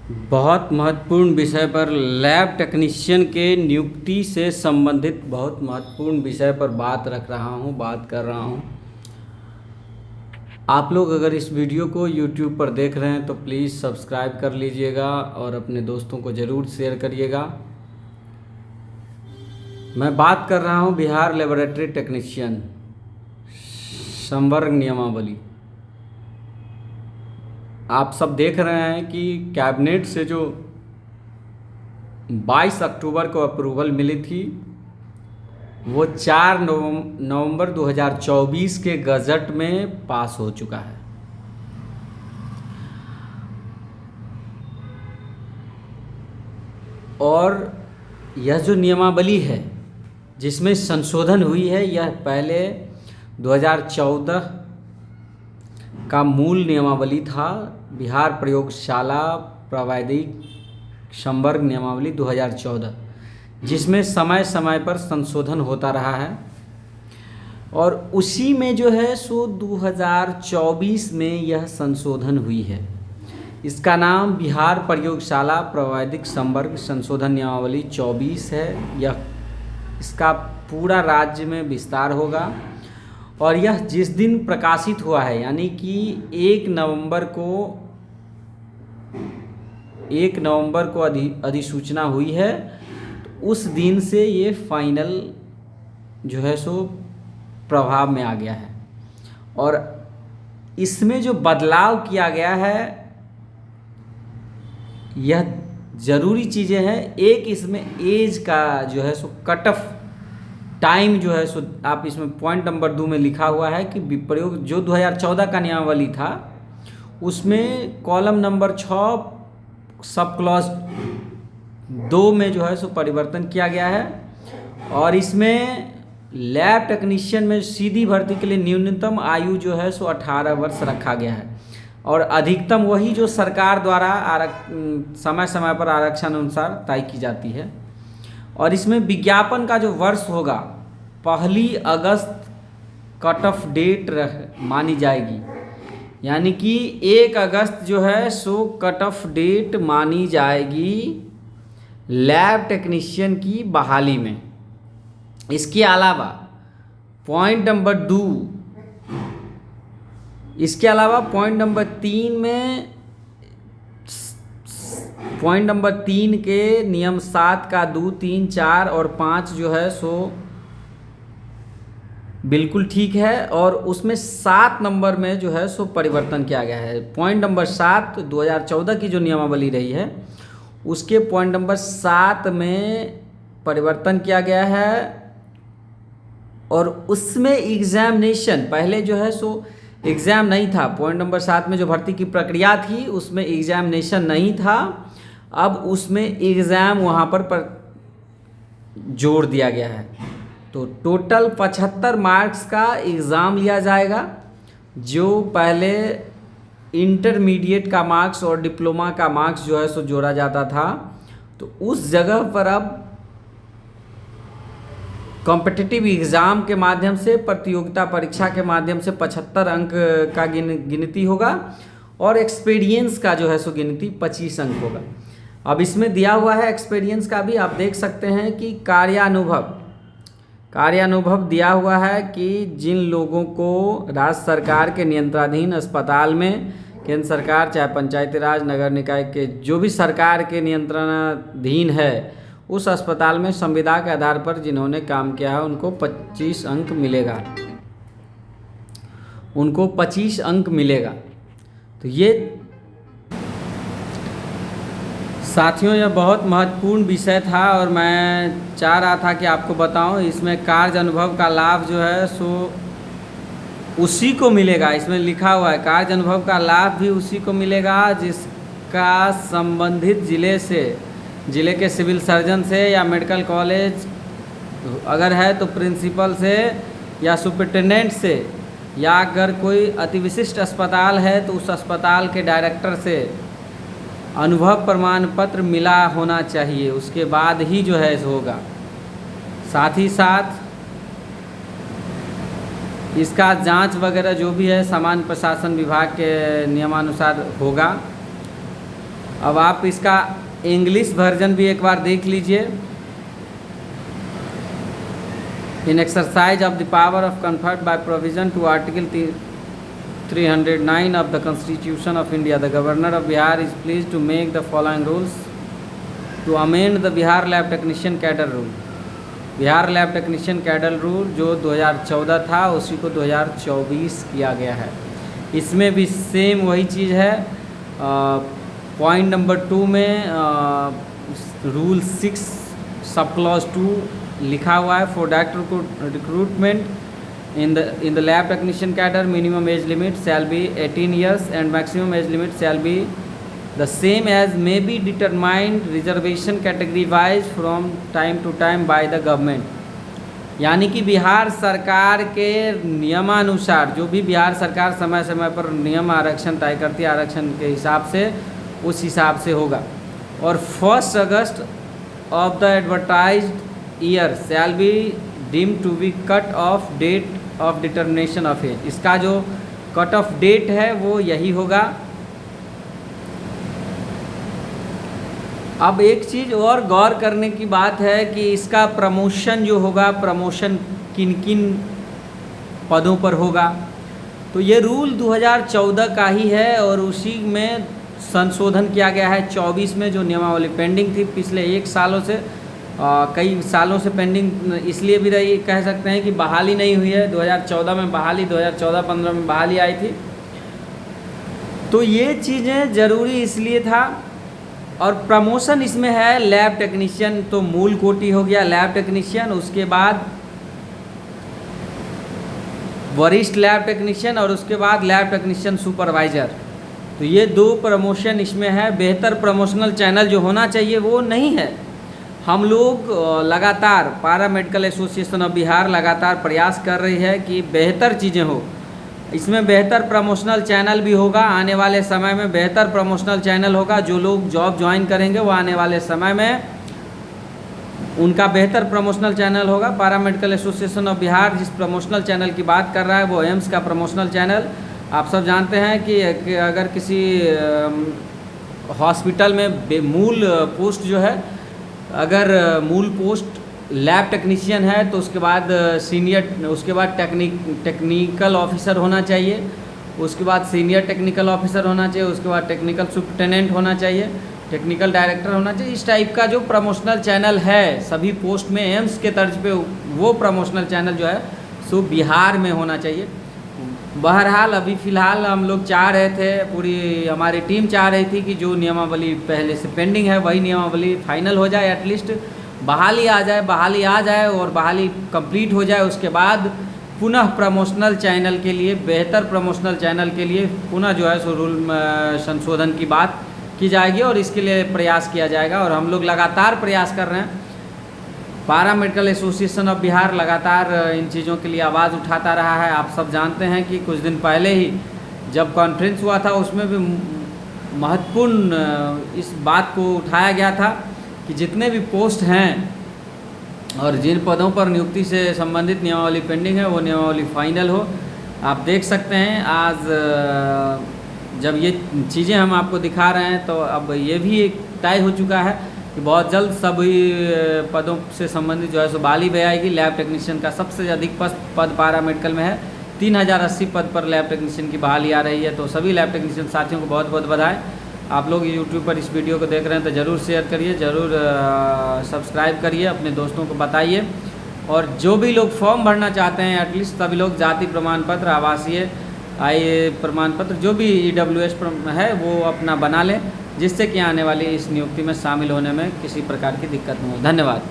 बहुत महत्वपूर्ण विषय पर लैब टेक्नीशियन के नियुक्ति से संबंधित बहुत महत्वपूर्ण विषय पर बात कर रहा हूँ। आप लोग अगर इस वीडियो को YouTube पर देख रहे हैं तो प्लीज़ सब्सक्राइब कर लीजिएगा और अपने दोस्तों को ज़रूर शेयर करिएगा। मैं बात कर रहा हूँ बिहार लेबोरेटरी टेक्नीशियन संवर्ग नियमावली। आप सब देख रहे हैं कि कैबिनेट से जो 22 अक्टूबर को अप्रूवल मिली थी वो 4 नवंबर 2024 के गज़ट में पास हो चुका है। और यह जो नियमावली है जिसमें संशोधन हुई है, यह पहले 2014 का मूल नियमावली था, बिहार प्रयोगशाला प्रावैधिक संवर्ग नियमावली 2014, जिसमें समय समय पर संशोधन होता रहा है। और उसी में जो है सो 2024 में यह संशोधन हुई है। इसका नाम बिहार प्रयोगशाला प्रावैधिक संवर्ग संशोधन नियमावली 24 है। यह इसका पूरा राज्य में विस्तार होगा और यह जिस दिन प्रकाशित हुआ है, यानी कि 1 नवंबर को अधिसूचना हुई है, तो उस दिन से ये फाइनल जो है सो प्रभाव में आ गया है। और इसमें जो बदलाव किया गया है, यह ज़रूरी चीज़ें हैं। एक इसमें एज का जो है सो कट ऑफ टाइम जो है सो आप इसमें पॉइंट नंबर 2 में लिखा हुआ है कि प्रयोग जो 2014 का नियमावली था उसमें कॉलम नंबर 6 सब क्लॉज 2 में जो है सो परिवर्तन किया गया है। और इसमें लैब टेक्नीशियन में सीधी भर्ती के लिए न्यूनतम आयु जो है सो 18 वर्ष रखा गया है और अधिकतम वही जो सरकार द्वारा समय समय पर आरक्षण अनुसार तय की जाती है। और इसमें विज्ञापन का जो वर्ष होगा 1 अगस्त कट ऑफ डेट मानी जाएगी, यानी कि 1 अगस्त जो है सो कट ऑफ डेट मानी जाएगी लैब टेक्नीशियन की बहाली में। इसके अलावा पॉइंट नंबर 3 में पॉइंट नंबर 3 के नियम 7 का 2, 3, 4 और 5 जो है सो बिल्कुल ठीक है। और उसमें 7 नंबर में जो है सो परिवर्तन किया गया है। पॉइंट नंबर 7 2014 की जो नियमावली रही है उसके पॉइंट नंबर 7 में परिवर्तन किया गया है। और उसमें एग्जामिनेशन पहले जो है सो एग्ज़ाम नहीं था। पॉइंट नंबर 7 में जो भर्ती की प्रक्रिया थी उसमें एग्जामिनेशन नहीं था, अब उसमें एग्ज़ाम वहाँ पर जोड़ दिया गया है। तो टोटल 75 मार्क्स का एग्ज़ाम लिया जाएगा। जो पहले इंटरमीडिएट का मार्क्स और डिप्लोमा का मार्क्स जो है सो जोड़ा जाता था, तो उस जगह पर अब कॉम्पिटिटिव एग्ज़ाम के माध्यम से, प्रतियोगिता परीक्षा के माध्यम से 75 अंक का गिनती होगा और एक्सपीरियंस का जो है सो गिनती 25 अंक होगा। अब इसमें दिया हुआ है एक्सपीरियंस का भी, आप देख सकते हैं कि कार्यानुभव दिया हुआ है कि जिन लोगों को राज्य सरकार के नियंत्रणाधीन अस्पताल में, केंद्र सरकार चाहे पंचायती राज नगर निकाय के जो भी सरकार के नियंत्रणाधीन है उस अस्पताल में संविदा के आधार पर जिन्होंने काम किया है उनको 25 अंक मिलेगा। तो ये साथियों यह बहुत महत्वपूर्ण विषय था और मैं चाह रहा था कि आपको बताऊं। इसमें कार्य अनुभव का लाभ जो है सो उसी को मिलेगा। इसमें लिखा हुआ है कार्य अनुभव का लाभ भी उसी को मिलेगा जिसका संबंधित जिले के सिविल सर्जन से या मेडिकल कॉलेज अगर है तो प्रिंसिपल से या सुपरिटेंडेंट से, या अगर कोई अतिविशिष्ट अस्पताल है तो उस अस्पताल के डायरेक्टर से अनुभव प्रमाण पत्र मिला होना चाहिए, उसके बाद ही जो है होगा। साथ ही साथ इसका जांच वगैरह जो भी है सामान्य प्रशासन विभाग के नियमानुसार होगा। अब आप इसका इंग्लिश वर्जन भी एक बार देख लीजिए। इन exercise of the power of conferred by provision to article 309 of the Constitution of India, the Governor of Bihar is pleased to make the following rules to amend the Bihar Lab Technician Cadre Rule। Bihar lab technician cadre rule जो 2014 था उसी को 2024 किया गया है। इसमें भी same वही चीज़ है। पॉइंट नंबर 2 में रूल 6 सब क्लॉज 2 लिखा हुआ है, for director recruitment in the lab technician cadre minimum age limit shall be 18 years and maximum age limit shall be the same as may be determined reservation category wise from time to time by the government। यानी कि बिहार सरकार के नियमानुसार जो भी बिहार सरकार समय समय पर नियम आरक्षण तय करती है, आरक्षण के हिसाब से उस हिसाब से होगा। और 1 अगस्त of the advertised year shall be deemed to be cut off date of determination of age. इसका जो कट ऑफ डेट है वो यही होगा। अब एक चीज़ और गौर करने की बात है कि इसका प्रमोशन जो होगा, प्रमोशन किन किन पदों पर होगा, तो ये रूल 2014 का ही है और उसी में संशोधन किया गया है 24 में। जो नियमावली पेंडिंग थी पिछले 1 सालों से, कई सालों से पेंडिंग इसलिए भी रही, कह सकते हैं कि बहाली नहीं हुई है। 2014 में बहाली, 2014-15 में बहाली आई थी। तो ये चीज़ें ज़रूरी इसलिए था। और प्रमोशन इसमें है लैब टेक्नीशियन, तो मूल कोटि हो गया लैब टेक्नीशियन, उसके बाद वरिष्ठ लैब टेक्नीशियन और उसके बाद लैब टेक्नीशियन सुपरवाइज़र। तो ये 2 प्रमोशन इसमें है। बेहतर प्रमोशनल चैनल जो होना चाहिए वो नहीं है। हम लोग लगातार पारा मेडिकल एसोसिएशन ऑफ बिहार लगातार प्रयास कर रही है कि बेहतर चीज़ें हो। इसमें बेहतर प्रमोशनल चैनल भी होगा। आने वाले समय में बेहतर प्रमोशनल चैनल होगा। जो लोग जॉब ज्वाइन करेंगे वो आने वाले समय में उनका बेहतर प्रमोशनल चैनल होगा। पारा मेडिकल एसोसिएशन ऑफ बिहार जिस प्रमोशनल चैनल की बात कर रहा है वो एम्स का प्रमोशनल चैनल। आप सब जानते हैं कि अगर किसी हॉस्पिटल में मूल पोस्ट जो है, अगर मूल पोस्ट लैब टेक्नीशियन है तो उसके बाद सीनियर, उसके बाद टेक्निकल ऑफिसर होना चाहिए, उसके बाद सीनियर टेक्निकल ऑफिसर होना चाहिए, उसके बाद टेक्निकल सुपरटेंडेंट होना चाहिए, टेक्निकल डायरेक्टर होना चाहिए। इस टाइप का जो प्रमोशनल चैनल है सभी पोस्ट में एम्स के तर्ज पे, वो प्रमोशनल चैनल जो है सो बिहार में होना चाहिए। बहरहाल अभी फ़िलहाल हम लोग चाह रहे थे, पूरी हमारी टीम चाह रही थी कि जो नियमावली पहले से पेंडिंग है वही नियमावली फाइनल हो जाए, एटलीस्ट बहाली आ जाए और बहाली कंप्लीट हो जाए। उसके बाद पुनः प्रमोशनल चैनल के लिए, बेहतर प्रमोशनल चैनल के लिए पुनः जो है सो रूल संशोधन की बात की जाएगी और इसके लिए प्रयास किया जाएगा। और हम लोग लगातार प्रयास कर रहे हैं। पारा मेडिकल एसोसिएशन ऑफ बिहार लगातार इन चीज़ों के लिए आवाज़ उठाता रहा है। आप सब जानते हैं कि कुछ दिन पहले ही जब कॉन्फ्रेंस हुआ था उसमें भी महत्वपूर्ण इस बात को उठाया गया था कि जितने भी पोस्ट हैं और जिन पदों पर नियुक्ति से संबंधित नियमावली पेंडिंग है वो नियमावली फाइनल हो। आप देख सकते हैं आज जब ये चीज़ें हम आपको दिखा रहे हैं तो अब ये भी एक तय हो चुका है कि बहुत जल्द सभी पदों से संबंधित जो है सो बहाली भी आएगी। लैब टेक्नीशियन का सबसे अधिक पद पारा मेडिकल में है, 3080 पद पर लैब टेक्नीशियन की बहाली आ रही है। तो सभी लैब टेक्नीशियन साथियों को बहुत बहुत बधाई। आप लोग यूट्यूब पर इस वीडियो को देख रहे हैं तो ज़रूर शेयर करिए, ज़रूर सब्सक्राइब करिए, अपने दोस्तों को बताइए। और जो भी लोग फॉर्म भरना चाहते हैं एटलीस्ट सभी लोग जाति प्रमाण पत्र, आवासीय आय प्रमाण पत्र जो भी EWS है वो अपना बना लें, जिससे कि आने वाली इस नियुक्ति में शामिल होने में किसी प्रकार की दिक्कत न हो। धन्यवाद।